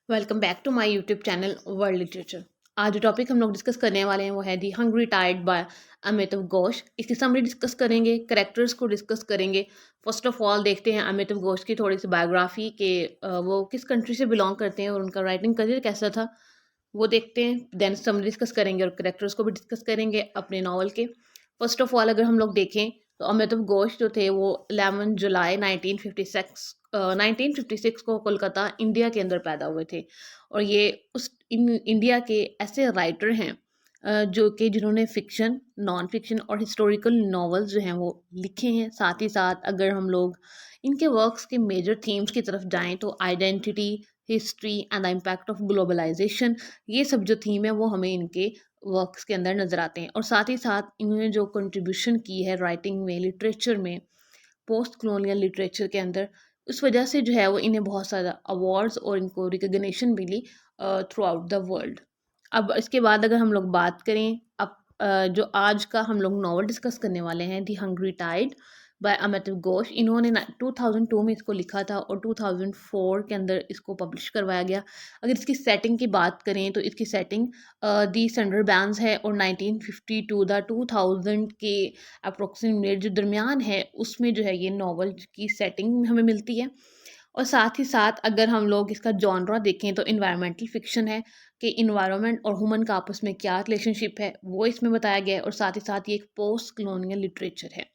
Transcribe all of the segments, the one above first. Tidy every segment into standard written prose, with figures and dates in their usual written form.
Welcome back to my YouTube channel world literature. आज जो topic हम लोग डिस्कस करने वाले हैं वो है the hungry tide by Amitav Ghosh. इसकी समरी डिस्कस करेंगे, कैरेक्टर्स को डिस्कस करेंगे। फर्स्ट ऑफ ऑल देखते हैं अमिताव घोष की थोड़ी सी बायोग्राफी के वो किस कंट्री से बिलोंग करते हैं और उनका राइटिंग करियर कैसा था वो देखते हैं। देन समरी डिस्कस करेंगे और कैरेक्टर्स को भी डिस्कस करेंगे अपने नावल के। फर्स्ट ऑफ ऑल अगर हम लोग देखें तो अमिताव घोष जो थे वो 11 जुलाई 1956 को कोलकाता इंडिया के अंदर पैदा हुए थे। और ये उस इंडिया के ऐसे राइटर हैं जो कि जिन्होंने फिक्शन, नॉन फिक्शन और हिस्टोरिकल नॉवेल्स जो हैं वो लिखे हैं। साथ ही साथ अगर हम लोग इनके वर्क्स के मेजर थीम्स की तरफ जाएं तो identity, history and the impact of globalisation, ये सब जो थीम है वो हमें इनके वर्क्स के अंदर नज़र आते हैं। और साथ ही साथ इन्होंने जो कंट्रीब्यूशन की है राइटिंग में, लिटरेचर में, पोस्ट कॉलोनियल लिटरेचर के अंदर, उस वजह से जो है वो इन्हें बहुत सारा अवार्ड्स और इनको रिकग्निशन मिली थ्रू आउट द वर्ल्ड। अब इसके बाद अगर हम लोग बात करें अब जो आज का हम लोग नॉवल डिस्कस करने वाले हैं the hungry tide by Amitav Ghosh, इन्होंने 2002 में इसको लिखा था और 2004 के अंदर इसको पब्लिश करवाया गया। अगर इसकी सेटिंग की बात करें तो इसकी सेटिंग दी सेंडर बैंस है और 1952 द 2000 के अप्रोक्सीमेट जो दरमियान है उसमें जो है ये नॉवल की सेटिंग हमें मिलती है। और साथ ही साथ अगर हम लोग इसका जॉनरा देखें तो इन्वायरमेंटल फिक्शन है कि इन्वायरमेंट और ह्यूमन का आपस में क्या रिलेशनशिप है वो इसमें बताया गया है। और साथ ही साथ ये एक पोस्ट कॉलोनियल लिटरेचर है।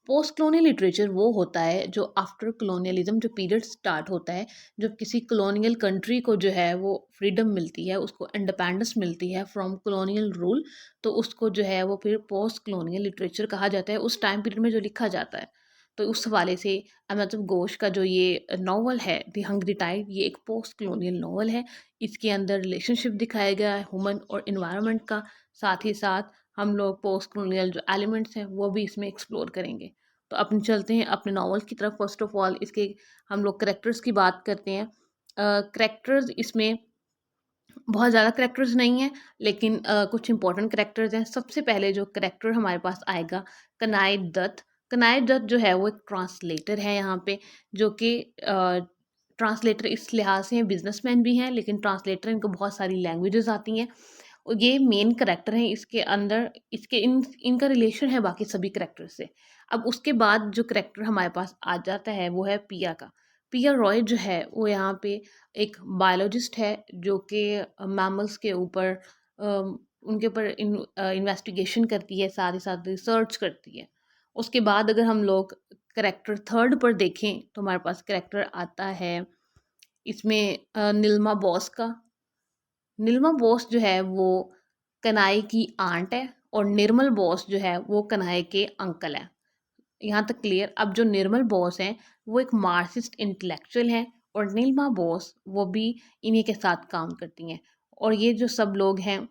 पोस्ट कॉलोनियल लिटरेचर वो होता है जो आफ्टर कॉलोनियलिज्म जो पीरियड स्टार्ट होता है, जब किसी कॉलोनियल कंट्री को जो है वो फ्रीडम मिलती है, उसको इंडिपेंडेंस मिलती है फ्रॉम कॉलोनियल रूल, तो उसको जो है वो फिर पोस्ट कॉलोनियल लिटरेचर कहा जाता है उस टाइम पीरियड में जो लिखा जाता है। तो उस हवाले से अमिताव घोष का जो ये नॉवल है द हंग्री टाइड, ये एक पोस्ट कॉलोनियल नॉवल है। इसके अंदर रिलेशनशिप दिखाया गया है ह्यूमन और इन्वायरमेंट का। साथ ही साथ हम लोग पोस्ट कॉलोनियल जो एलिमेंट्स हैं वो भी इसमें एक्सप्लोर करेंगे। तो अपन चलते हैं अपने नॉवल की तरफ। फर्स्ट ऑफ ऑल इसके हम लोग करेक्टर्स की बात करते हैं। करेक्टर्स इसमें बहुत ज़्यादा करेक्टर्स नहीं हैं, लेकिन कुछ इंपॉर्टेंट करेक्टर्स हैं। सबसे पहले जो करेक्टर हमारे पास आएगा, कनाई दत्त। कनाई दत्त जो है वो एक ट्रांसलेटर है यहाँ पे, जो कि ट्रांसलेटर इस लिहाज से हैं, बिजनेसमैन भी हैं लेकिन ट्रांसलेटर, इनको बहुत सारी लैंग्वेजेस आती हैं और ये मेन करेक्टर हैं इसके अंदर। इसके इनका रिलेशन है बाकी सभी करेक्टर से। अब उसके बाद जो करेक्टर हमारे पास आ जाता है वो है पिया का। पिया रॉय जो है वो यहाँ पे एक बायोलॉजिस्ट है जो कि मैमल्स के ऊपर उनके ऊपर इन्वेस्टिगेशन करती है, साथ ही साथ रिसर्च करती है। उसके बाद अगर हम लोग करेक्टर थर्ड पर देखें तो हमारे पास करेक्टर आता है इसमें नीलमा बॉस का। नीलमा बॉस जो है वो कनाई की आंट है और निर्मल बॉस जो है वो कनाई के अंकल है। यहाँ तक क्लियर। अब जो निर्मल बॉस हैं वो एक मार्क्सिस्ट इंटेलेक्चुअल हैं और नीलमा बॉस वो भी इन्हीं के साथ काम करती हैं। और ये जो सब लोग हैं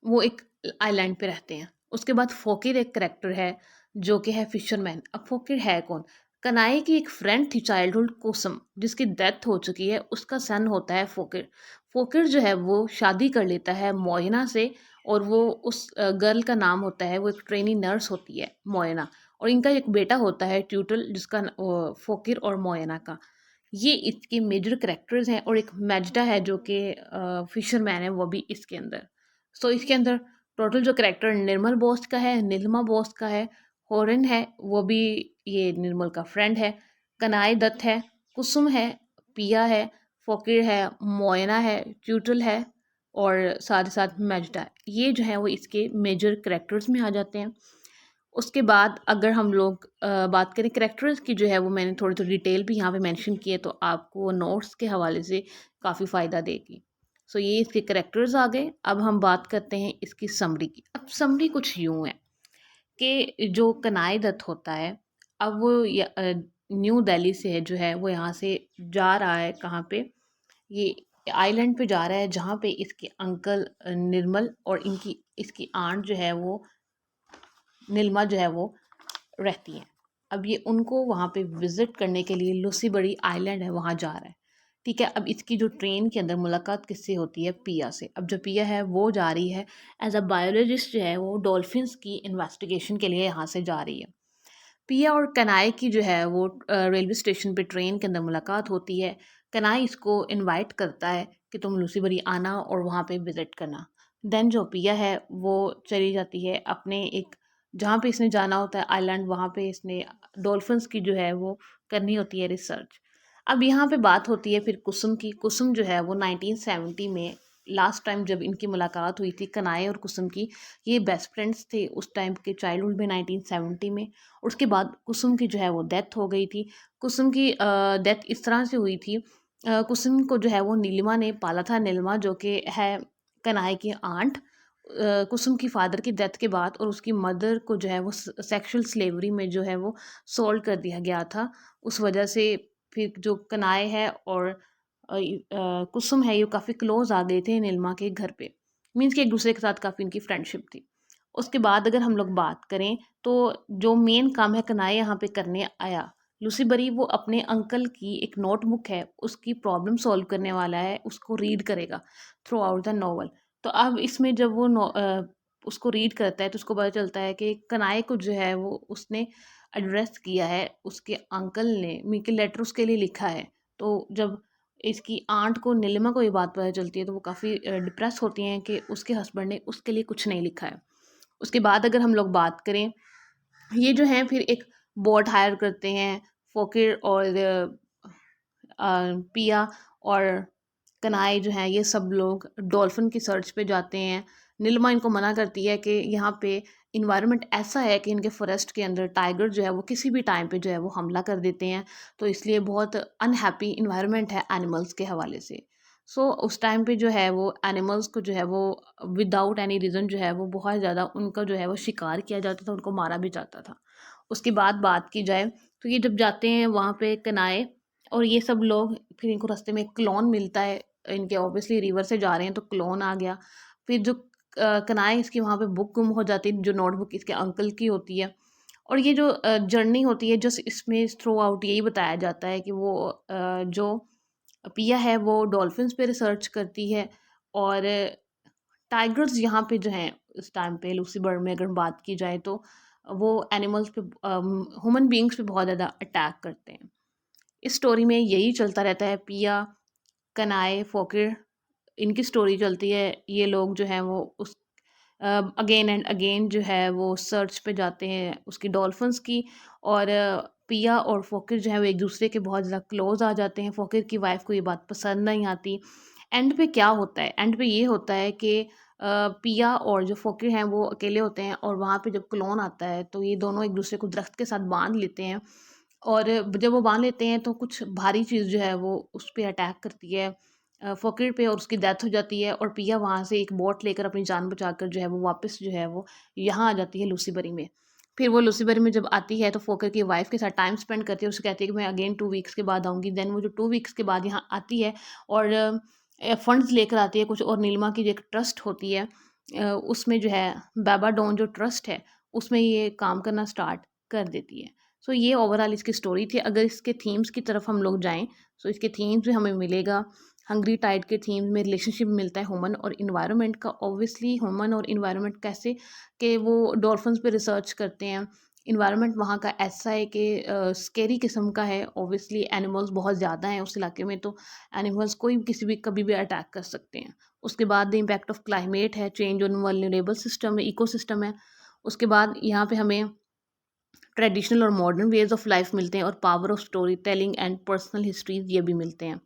वो एक आइलैंड पे रहते हैं। उसके बाद फ़ोकिर एक करेक्टर है जो कि है फिशरमैन। अब फ़ोकिर है कौन? कनाई की एक फ्रेंड थी चाइल्डहुड, कुसुम, जिसकी डेथ हो चुकी है, उसका सन होता है फ़ोकिर। फ़ोकिर जो है वो शादी कर लेता है मोयना से और वो उस गर्ल का नाम होता है, वो एक ट्रेनी नर्स होती है मोयना। और इनका एक बेटा होता है ट्यूटल जिसका फ़ोकिर और मोयना का। ये इसके मेजर कैरेक्टर्स हैं और एक मैजडा है जो कि फिशरमैन है, वो भी इसके अंदर। सो इसके अंदर टोटल जो कैरेक्टर निर्मल बॉस का है, नीलिमा बॉस का है, हॉरन है, वो भी ये निर्मल का फ्रेंड है, कनाई दत्त है, कुसुम है, पिया है, फ़ोकिर है, मोयना है, ट्यूटल है और साथ ही साथ मैजडा है। ये जो है वो इसके मेजर कैरेक्टर्स में आ जाते हैं। उसके बाद अगर हम लोग बात करें कैरेक्टर्स की, जो है वो मैंने थोड़ी थोड़ी डिटेल भी यहाँ पे मेंशन की है तो आपको नोट्स के हवाले से काफ़ी फ़ायदा देगी। सो ये इसके कैरेक्टर्स आ गए। अब हम बात करते हैं इसकी समरी की। अब समरी कुछ यूँ है कि जो कनाई दत्त होता है, अब वो न्यू दिल्ली से है जो है वो यहाँ से जा रहा है कहाँ पे, ये आइलैंड पे जा रहा है जहाँ पे इसके अंकल निर्मल और इनकी इसकी आंट जो है वो नीलमा जो है वो रहती हैं। अब ये उनको वहाँ पे विज़िट करने के लिए लूसी बड़ी आइलैंड है वहाँ जा रहा है। ठीक है। अब इसकी जो ट्रेन के अंदर मुलाकात किससे होती है? पिया से। अब जो पिया है वो जा रही है एज अ बायोलॉजिस्ट, जो है वो डॉल्फिन्स की इन्वेस्टिगेशन के लिए यहाँ से जा रही है। पिया और कनाई की जो है वो रेलवे स्टेशन पे ट्रेन के अंदर मुलाकात होती है। कनाई इसको इनवाइट करता है कि तुम लूसीबरी आना और वहाँ पे विज़िट करना। देन जो पिया है वो चली जाती है अपने एक जहाँ पे इसने जाना होता है आइलैंड, वहाँ पे इसने डॉल्फिन्स की जो है वो करनी होती है रिसर्च। अब यहाँ पे बात होती है फिर कुसुम की। कुसुम जो है वो 1970 में लास्ट टाइम जब इनकी मुलाकात हुई थी कनाए और कुसुम की, ये बेस्ट फ्रेंड्स थे उस टाइम के चाइल्डहुड में 1970 में। और उसके बाद कुसुम की जो है वो डेथ हो गई थी। कुसुम की डेथ इस तरह से हुई थी, कुसुम को जो है वो नीलिमा ने पाला था। नीलिमा जो कि है कनाए की आंट, कुसुम की फादर की डेथ के बाद, और उसकी मदर को जो है वो सेक्सुअल स्लेवरी में जो है वो सोल्ड कर दिया गया था। उस वजह से फिर जो कनाए है और कुसुम है ये काफ़ी क्लोज आ गए थे नीलिमा के घर पे। मीन्स कि एक दूसरे के साथ काफ़ी इनकी फ्रेंडशिप थी। उसके बाद अगर हम लोग बात करें तो जो मेन काम है कनाए यहाँ पे करने आया, लूसी बरी वो अपने अंकल की एक नोटबुक है उसकी प्रॉब्लम सॉल्व करने वाला है, उसको रीड करेगा थ्रू आउट द नॉवल। तो अब इसमें जब वो उसको रीड करता है तो उसको पता चलता है कि कनाए को जो है वो उसने एड्रेस किया है, उसके अंकल ने मीके लेटर उसके लिए लिखा है। तो जब इसकी आंट को नीलिमा को ये बात पता चलती है तो वो काफ़ी डिप्रेस होती हैं कि उसके हस्बैंड ने उसके लिए कुछ नहीं लिखा है। उसके बाद अगर हम लोग बात करें, ये जो हैं फिर एक बोट हायर करते हैं, फ़ोकिर और पिया और कनाए जो हैं ये सब लोग डॉल्फिन की सर्च पे जाते हैं। नीलिमा इनको मना करती है कि यहाँ पे इन्वायरमेंट ऐसा है कि इनके फॉरेस्ट के अंदर टाइगर जो है वो किसी भी टाइम पे जो है वो हमला कर देते हैं, तो इसलिए बहुत अनहैप्पी इन्वायरमेंट है एनिमल्स के हवाले से। सो उस टाइम पे जो है वो एनिमल्स को जो है वो विदाउट एनी रीज़न जो है वो बहुत ज़्यादा उनका जो है वो शिकार किया जाता था, उनको मारा भी जाता था। उसके बाद बात की जाए तो ये जब जाते हैं वहाँ पे कनाए और ये सब लोग, फिर इनको रास्ते में क्लोन मिलता है। इनके ऑब्वियसली रिवर से जा रहे हैं तो क्लोन आ गया। फिर जो कनाए इसकी वहाँ पे बुक गुम हो जाती है, जो नोटबुक इसके अंकल की होती है। और ये जो जर्नी होती है जस्ट इसमें थ्रू आउट यही बताया जाता है कि वो जो पिया है वो डॉल्फिन्स पे रिसर्च करती है और टाइगर्स यहाँ पे जो हैं इस टाइम पे लूसी बर्ड में अगर बात की जाए तो वो एनिमल्स पे ह्यूमन बीइंग्स पे बहुत ज़्यादा अटैक करते हैं। इस स्टोरी में यही चलता रहता है। पिया, कनाए, फ़ोकिर, इनकी स्टोरी चलती है। ये लोग जो हैं वो उस अगेन एंड अगेन जो है वो सर्च पे जाते हैं उसकी डॉल्फिन्स की। और पिया और फ़ोकिर जो है वो एक-दूसरे के बहुत ज़्यादा क्लोज़ आ जाते हैं। फ़ोकिर की वाइफ़ को ये बात पसंद नहीं आती। एंड पे क्या होता है? एंड पे ये होता है कि पिया और जो फ़ोकिर हैं वो अकेले होते हैं और वहाँ पे जब क्लोन आता है तो ये दोनों एक-दूसरे को दरख्त के साथ बाँध लेते हैं। और जब वो बाँध लेते हैं तो कुछ भारी चीज़ जो है वो उस पे अटैक करती है, फ़कीर पे, और उसकी डेथ हो जाती है। और पिया वहाँ से एक बोट लेकर अपनी जान बचाकर जो है वो वापस जो है वो यहाँ आ जाती है लूसीबरी में। फिर वो लूसीबरी में जब आती है तो फ़ोकर की वाइफ़ के साथ टाइम स्पेंड करती है। उसे कहती है कि मैं अगेन 2 वीक्स के बाद आऊँगी। देन वो जो 2 वीक्स के बाद यहाँ आती है और फंड्स लेकर आती है कुछ, और नीलिमा की जो एक ट्रस्ट होती है उसमें जो है बाबाडोन जो ट्रस्ट है उसमें ये काम करना स्टार्ट कर देती है। सो ये ओवरऑल इसकी स्टोरी थी। अगर इसके थीम्स की तरफ हम लोग जाएँ, सो इसके थीम्स में हमें मिलेगा हंग्री टाइड के थीम्स में रिलेशनशिप मिलता है ह्यूमन और एनवायरनमेंट का। ऑब्वियसली ह्यूमन और एनवायरनमेंट कैसे कि वो डॉल्फिन्स पे रिसर्च करते हैं। एनवायरनमेंट वहाँ का ऐसा है कि स्केरी किस्म का है। ऑब्वियसली एनिमल्स बहुत ज़्यादा हैं उस इलाके में, तो एनिमल्स कोई भी किसी भी कभी भी अटैक कर सकते हैं। उसके बाद द इम्पैक्ट ऑफ क्लाइमेट है, चेंज ऑन वल्नरेबल सिस्टम है, इकोसिस्टम है। उसके बाद यहाँ पे हमें ट्रेडिशनल और मॉडर्न वेज ऑफ लाइफ मिलते हैं और power of story telling and personal histories ये भी मिलते हैं।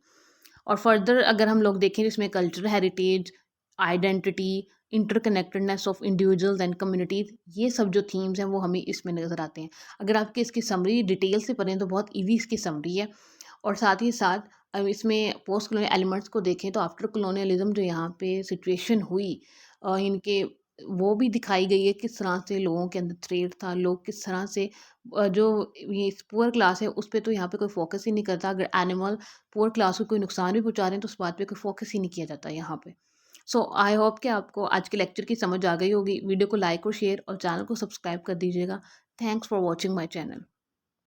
और फर्दर अगर हम लोग देखें इसमें cultural heritage, identity, interconnectedness of individuals and communities, ये सब जो थीम्स हैं वो हमें इसमें नज़र आते हैं। अगर आपकी इसकी समरी डिटेल से पढ़ें तो बहुत ईजी इसकी समरी है। और साथ ही साथ इसमें पोस्ट कॉलोनियल एलिमेंट्स को देखें तो आफ्टर कॉलोनियलिज्म जो यहाँ पे सिचुएशन हुई, इनके वो भी दिखाई गई है किस तरह से लोगों के अंदर थ्रेड था, लोग किस तरह से जो ये पुअर क्लास है उस पे तो यहाँ पे कोई फोकस ही नहीं करता। अगर एनिमल पुअर क्लास को कोई नुकसान भी पहुँचा रहे हैं तो उस बात पे कोई फोकस ही नहीं किया जाता यहाँ पे। सो आई होप कि आपको आज के लेक्चर की समझ आ गई होगी। वीडियो को लाइक और शेयर और चैनल को सब्सक्राइब कर दीजिएगा। Thanks for watching my channel.